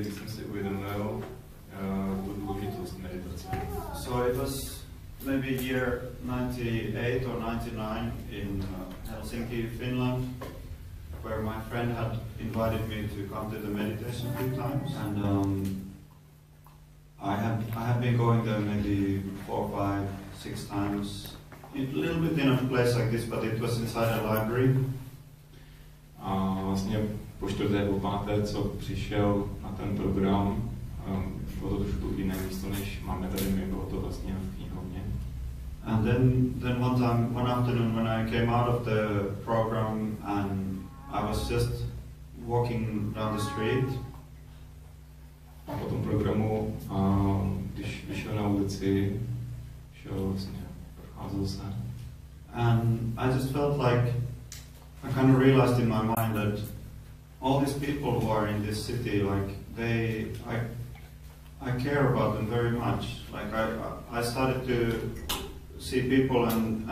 kdy jsem si uvědomil tu důležitost meditace. So it was maybe year 98 or 99 in Helsinki, Finland, where my friend had invited me to come to the meditation a few times, and I had been going there maybe 4, 5, 6 times. A little bit in a place like this, but it was inside a library. A vlastně po 4., po 5., co přišel na ten program, bylo to trošku jiné místo, než máme tady my, bylo to vlastně v knihovně. And then one afternoon when I came out of the program and I was just walking down the street. A po tom programu, když vyšel na ulici, šel vlastně, procházel se. And I just felt like I kind of realized in my mind that all these people who are in this city, like I care about them very much. Like I started to see people and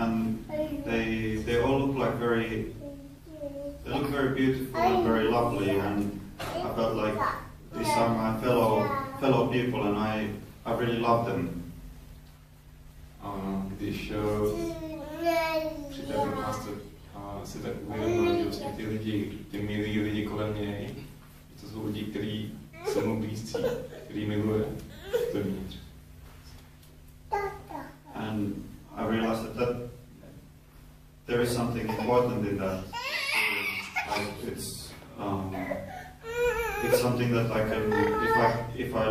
they all look like very beautiful and very lovely, and I felt like these are my fellow people and I really love them. Když při té procházce si tak uvědomil, že vlastně ty lidi, ty milí lidi kolem něj, to jsou lidi, kteří jsou mu blízcí, který miluje dovnitř. And I realized that there is something important in that. Like it's something that I can, if I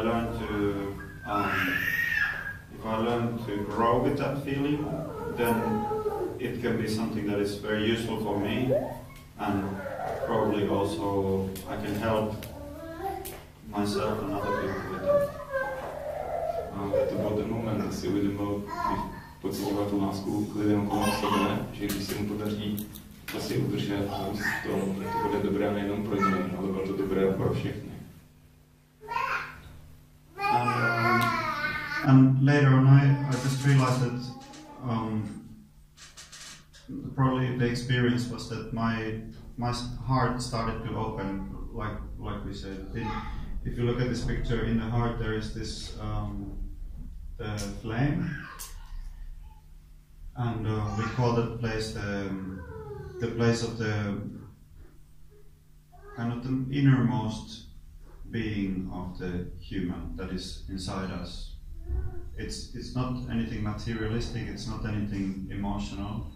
learn to grow with that feeling, then it can be something that is very useful for me, and probably also I can help myself and other people with that. To byl ten moment, kdy si uvědomil, když pocitoval tu lásku k lidem kolem sebe, že když se mu podaří to si udržet a růst v tom, že to bude dobré nejenom pro něj, ale bylo to dobré pro všechny. And later on I just realized that probably the experience was that my heart started to open, like we said. If you look at this picture, in the heart there is this the flame, and we call that place the place of the kind of the innermost being of the human that is inside us. It's not anything materialistic, it's not anything emotional,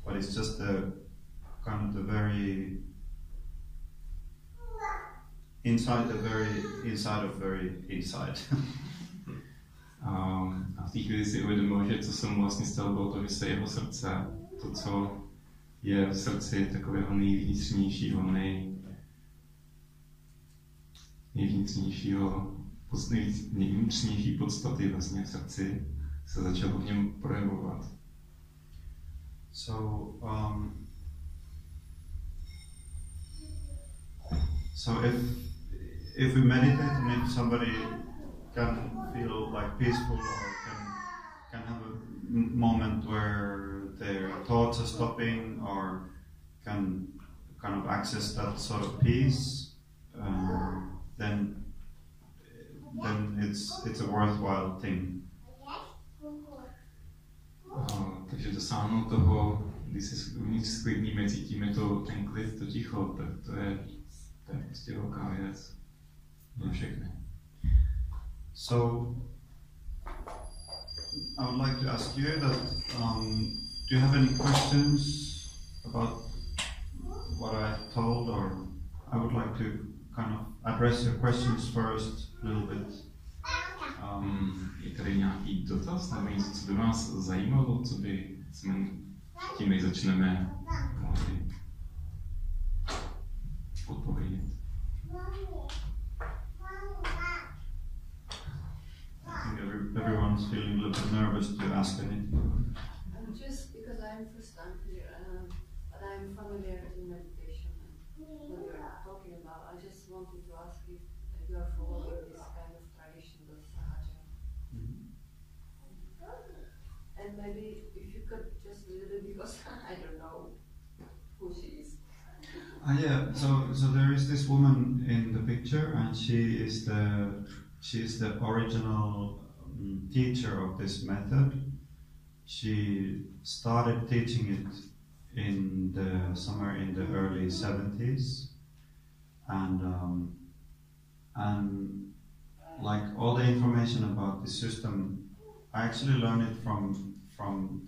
but it's just the kind of the very inside of very inside. A v té chvíli si uvědomil, že co se mu vlastně stalo, bylo to, že se jeho srdce, to, co je v srdci takového nejvnitřnějšího, nejvnitřnější podstaty vlastně v srdci, se začalo v něm projevovat. So if we meditate and if somebody can feel like peaceful or can have a moment where their thoughts are stopping or can kind of access that sort of peace, then it's a worthwhile thing. Takže dosáhnout toho, když se uvnitř sklidníme, cítíme ten klid, to ticho, tak to je prostě velká věc pro všechny. So I would like to ask you that do you have any questions about what I told, or I would like to kind of address your questions first a little bit. Je tady nějaký dotaz nebo něco, co by vás zajímalo, co by jsme tím, než začneme, mohli odpovědět? I think everyone's feeling a little bit nervous to ask anything. Just because I'm first time here, but I'm familiar in meditation and what you're talking about, I just wanted to ask if you are following this kind of tradition, the Sahaja. And maybe if you could just a little bit, because I don't know who she is. Yeah. So there is this woman in the picture, and she is the original teacher of this method. She started teaching it somewhere in the early 70s, and like all the information about the system, I actually learned it from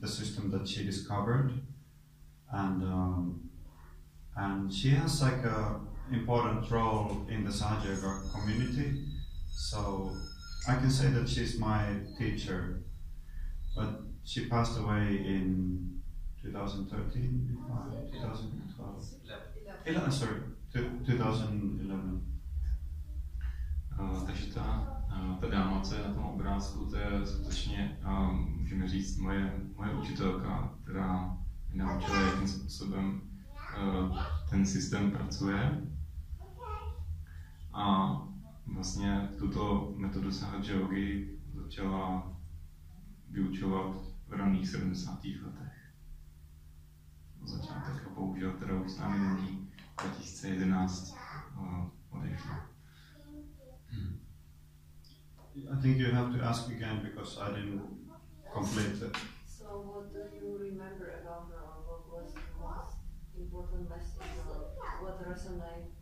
the system that she discovered, and she has like a important role in the Sahaja Yoga community. So I can say that she's my teacher, but she passed away in 2013, 2012. 2011. Takže ta dáma, co je na tom obrázku, to je skutečně, můžeme říct, moje učitelka, která mě naučila, jakým způsobem ten systém pracuje. A vlastně tuto metodu Sahaja Yogy začala vyučovat v raných 70. letech. Začátek a bohužel teda už s námi není, 2011 odešla. I think you have to ask again because I didn't complete it. So what do you remember about her, or what was the most important message, or what resonated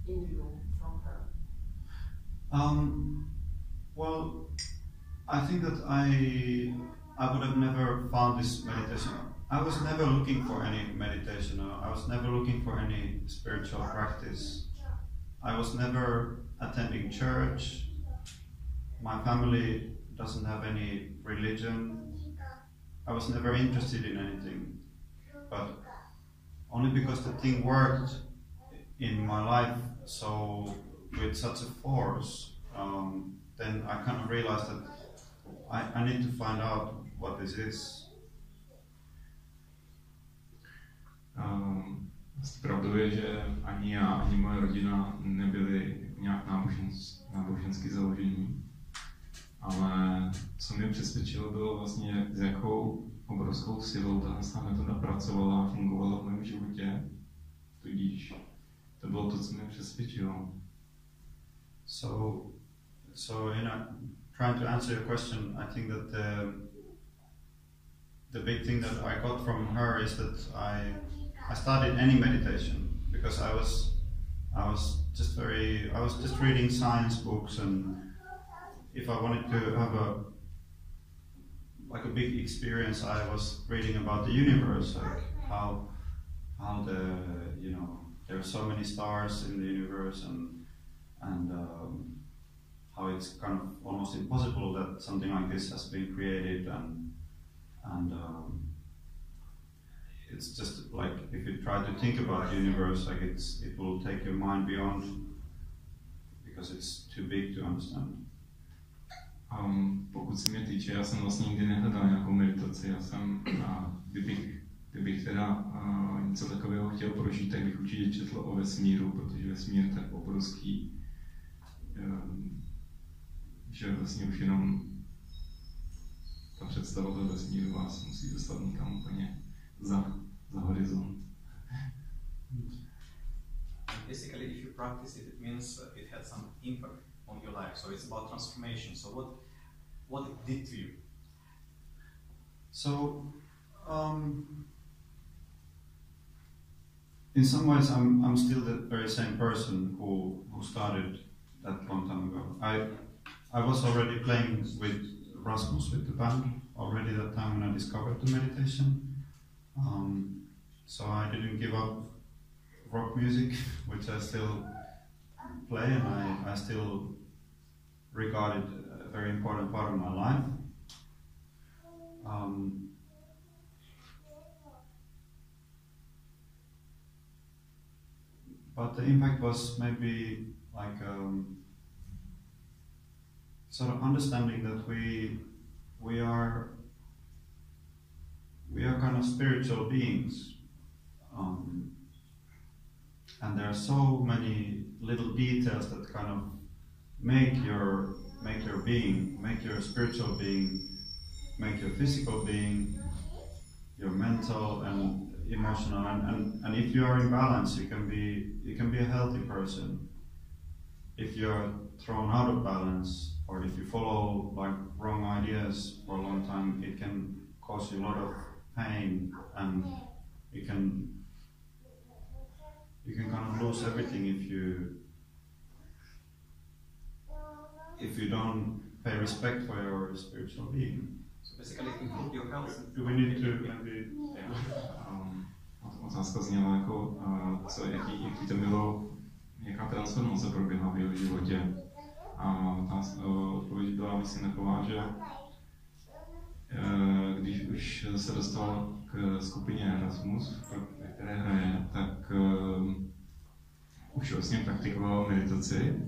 in you from her? Well, I think that I would have never found this meditation. I was never looking for any meditation, or I was never looking for any spiritual practice. I was never attending church. My family doesn't have any religion. I was never interested in anything, but only because the thing worked in my life so with such a force, then I kind of realized that I need to find out what this is. Pravdou je, že ani já, ani moje rodina nebyli nějak nábožensky založení. Ale co mě přesvědčilo, bylo vlastně, s jakou obrovskou silou ta metoda pracovala a fungovala v mém životě. Tudíž to bylo to, co mě přesvědčilo. So trying to answer your question, I think that the big thing that I got from her is that I started any meditation because I was just reading science books, and if I wanted to have a big experience, I was reading about the universe, like how there are so many stars in the universe, and how it's kind of almost impossible that something like this has been created, and it's just like if you try to think about the universe, like it will take your mind beyond because it's too big to understand. Pokud se mě týče, já jsem vlastně nikdy nehledal nějakou meditaci. Já jsem, kdybych teda něco takového chtěl prožít, tak bych určitě četl o vesmíru, protože vesmír je tak obrovský, že vlastně už jenom ta představa toho vesmíru vás musí dostat někam úplně za horizont. Basically, if you practice it, it means it had some impact on your life. So it's about transformation. So what it did to you? So in some ways, I'm still the very same person who started that long time ago. I was already playing with Rasmus with the band already that time when I discovered the meditation. So I didn't give up rock music, which I still play, and I still regard it a very important part of my life. But the impact was maybe like sort of understanding that we are kind of spiritual beings, and there are so many little details that kind of make your being, make your spiritual being, make your physical being, your mental and emotional, and if you are in balance, you can be a healthy person. If you're thrown out of balance, or if you follow like wrong ideas for a long time, it can cause you a lot of pain, and you can kind of lose everything if you don't pay respect for your spiritual being. So basically, improve your health. Do we need to maybe? Otázka zněla jako, jaký to bylo, jaká transformace proběhla v jeho životě. A ta odpověď byla myslím taková, že když už se dostal k skupině Rasmus, ve které hraje, tak už vlastně praktikoval meditaci,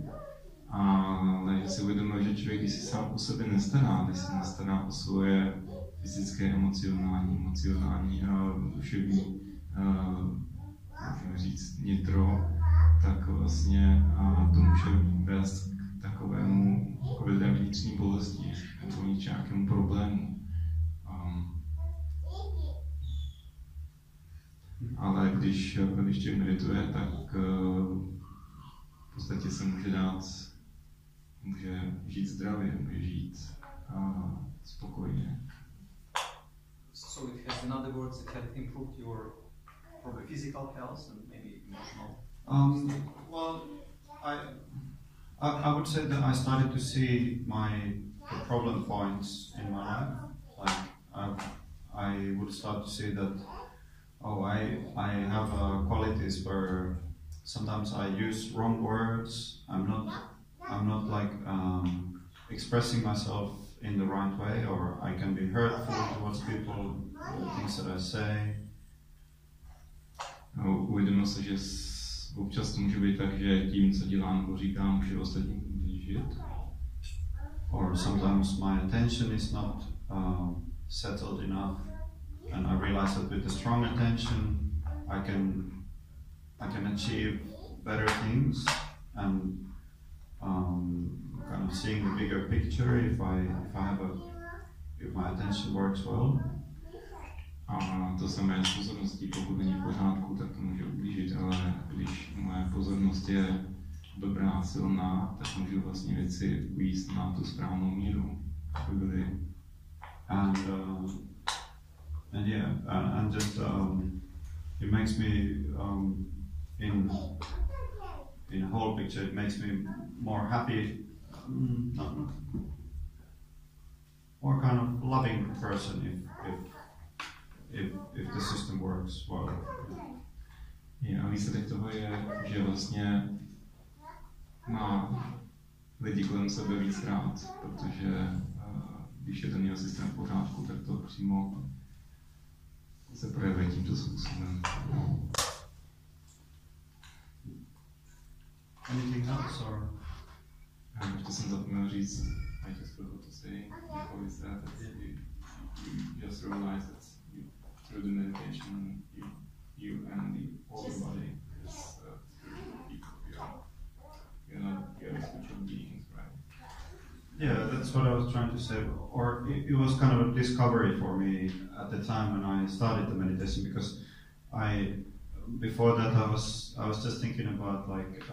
ale že si uvědomil, že člověk, když si sám o sebe nestará, když se nestará o svoje fyzické, emocionální duševní, můžeme říct, nitro, tak vlastně to může vést k takovému lidé vnitřní bolesti nebo nějakému problému. Ale když člověk medituje, tak v podstatě se může žít zdravě, může žít spokojně. So it has, in other words, it had improved your probably physical health and maybe emotional. Well, I would say that I started to see the problem points in my life. Like I would start to see that I have qualities where sometimes I use wrong words. I'm not like expressing myself in the right way, or I can be hurtful towards people, the things that I say. Uvědomil se, že občas to může být tak, že tím, co dělám nebo říkám, může ostatní ublížit. Or sometimes my attention is not settled enough, and I realize that with a strong attention, I can achieve better things, and kind of seeing the bigger picture if my attention works well. A to samé s pozorností, pokud není v pořádku, tak to může ublížit, ale když moje pozornost je dobrá, silná, tak můžu vlastně věci ujíst na tu správnou míru, aby byly. And just it makes me in a whole picture, it makes me more happy, more kind of loving person if the system works well. A výsledek toho je, že vlastně má lidi kolem sebe víc rád, protože když je ten jeho systém v pořádku, tak to přímo se projevuje tímto způsobem. Anything else, or? Ještě jsem zapomněl říct, I just forgot to say before we start that you just realize that through the meditation you and the whole body is you're not spiritual beings, right? Yeah, that's what I was trying to say. Or it was kind of a discovery for me at the time when I started the meditation, because before that I was just thinking about like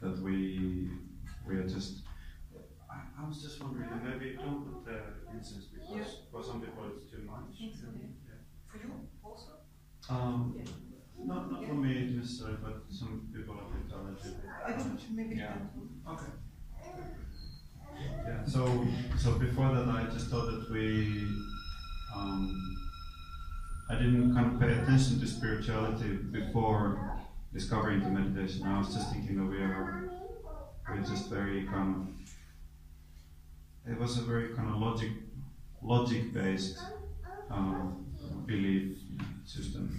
that we are just. I was just wondering, maybe don't put the incense because for some people it's too much. Yeah. For you also? Not for me necessarily, but some people are a bit allergic. I don't maybe. Yeah. Okay. Yeah. So before that, I just thought that I didn't kind of pay attention to spirituality before discovering the meditation. I was just thinking that we're just very kind of. It was a very kind of logic-based belief system.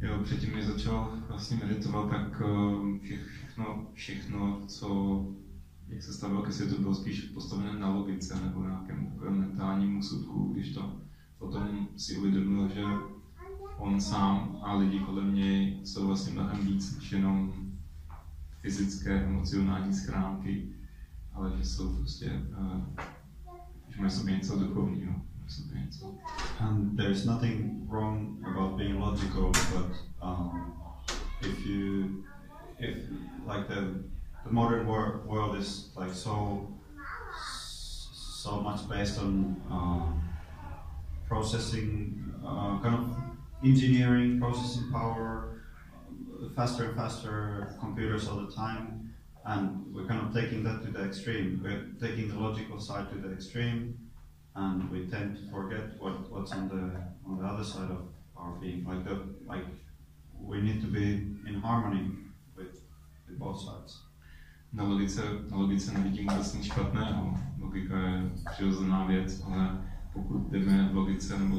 Jo, předtím, než začal vlastně meditovat, tak všechno, co, jak se stavilo ke světu, bylo spíš postavené na logice nebo na nějakém mentálním úsudku, když to potom si uvědomil, že on sám a lidi kolem něj jsou vlastně mnohem víc než jenom fyzické, emocionální schránky, ale že jsou prostě, že mají sobě něco duchovního, sobě něco. And there's nothing wrong about being logical, but if like the modern world is like so much based on processing, kind of engineering, processing power, faster and faster computers all the time, and we're kind of taking that to the extreme. We're taking the logical side to the extreme, and we tend to forget what's on the other side of our being. Like we need to be in harmony with both sides. Na logice nevidím vůbec nic špatného. Logika je přirozená věc, ale pokud jdeme v logice nebo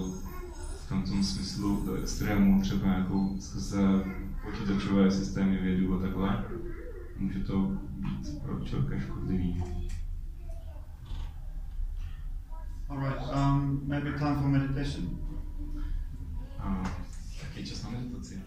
v tomto smyslu do extrému, třeba jako skrze počítačové systémy vědu a takhle, může to být pro člověka škodlivý. Alright, maybe time for meditation. Taky čas na meditaci.